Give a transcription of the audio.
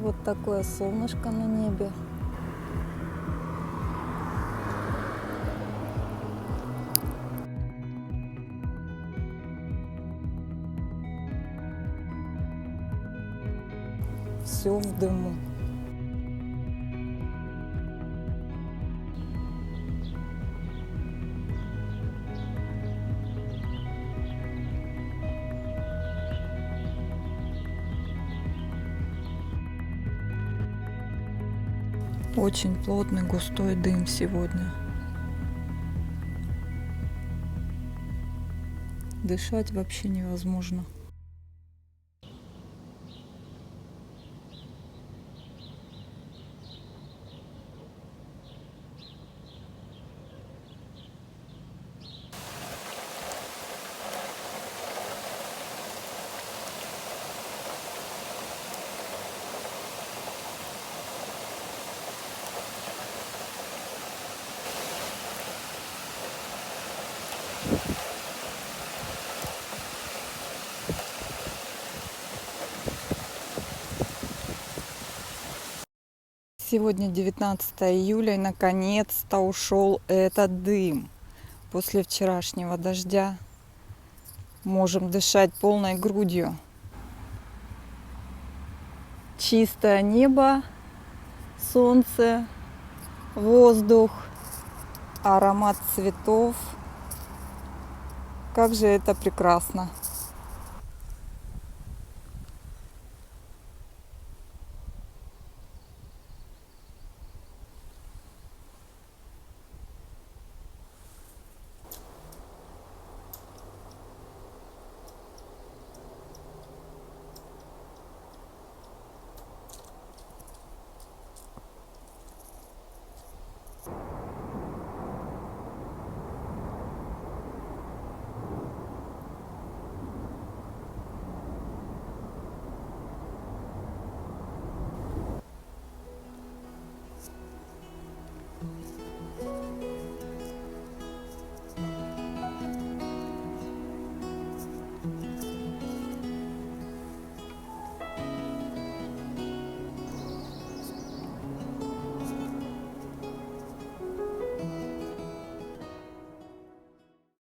Вот такое солнышко на небе. Все в дыму. Очень плотный густой дым сегодня. Дышать вообще невозможно. Сегодня 19 июля и наконец-то ушел этот дым. После вчерашнего дождя можем дышать полной грудью. Чистое небо, солнце, воздух, аромат цветов. Как же это прекрасно!